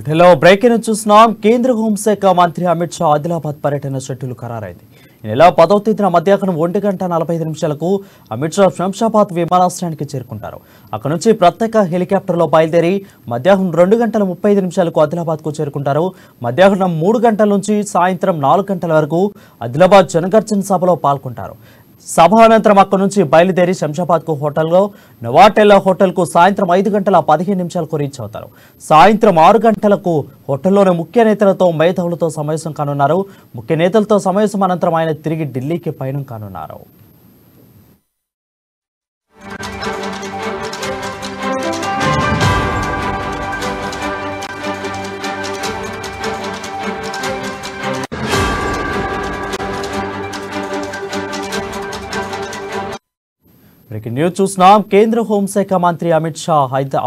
బులెటిన్లో breaking news చూస్తున్నాం. కేంద్ర హోంశాఖ మంత్రి అమిత్ షా ఆదిలాబాద్ పర్యటన షెడ్యూల్ ఖరారైంది. ఈ నెల 10వ తేదీన మధ్యాహ్నం 1:45 అమిత్ షా శంషాబాద్ విమానాశ్రయానికి చేరుకుంటారు. అక్కడ నుంచి ప్రత్యేక హెలికాప్టర్లో బయలుదేరి మధ్యాహ్నం 2:35 ఆదిలాబాద్కు చేరుకుంటారు. మధ్యాహ్నం 3 గంటల నుంచి సాయంత్రం 4 గంటల వరకు ఆదిలాబాద్ జనగర్జన సభలో పాల్గొంటారు. సభ అనంతరం అక్కడి నుంచి బయలుదేరి శంషాబాద్కు హోటల్లో నవాటెల్లా హోటల్కు సాయంత్రం 5:15 రీచ్ అవుతారు. సాయంత్రం 6 గంటలకు హోటల్లోని ముఖ్య నేతలతో మేధావులతో సమావేశం కానున్నారు. ముఖ్య నేతలతో సమావేశం అనంతరం ఆయన తిరిగి ఢిల్లీకి పయనం కానున్నారు. బ్రేకింగ్ న్యూస్ చూస్తున్నాం. కేంద్ర హోంశాఖ మంత్రి అమిత్ షా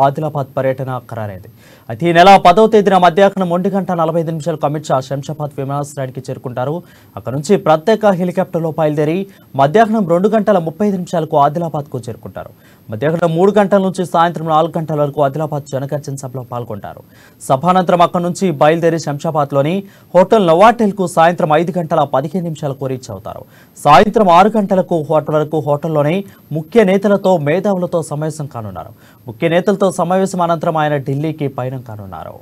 ఆదిలాబాద్ పర్యటన ఖరారైంది. అయితే ఈ నెల 10వ తేదీన మధ్యాహ్నం 1:45 అమిత్ షా శంషాబాద్ విమానాశ్రయానికి చేరుకుంటారు. అక్కడ నుంచి ప్రత్యేక హెలికాప్టర్లో బయలుదేరి మధ్యాహ్నం 2:35 ఆదిలాబాద్కు చేరుకుంటారు. మధ్యాహ్నం 3 గంటల నుంచి సాయంత్రం 4 గంటల వరకు ఆదిలాబాద్ జనగర్జన సభలో పాల్గొంటారు. సభ అనంతరం అక్కడి నుంచి బయలుదేరి శంషాబాద్లోని హోటల్ నవాటెల్కు సాయంత్రం 5:15 రీచ్ అవుతారు. సాయంత్రం 6 గంటలకు వరకు హోటల్లోని ముఖ్య నేతలతో మేధావులతో సమావేశం కానున్నారు. ముఖ్య నేతలతో సమావేశం అనంతరం ఆయన ఢిల్లీకి పయనం కానున్నారు.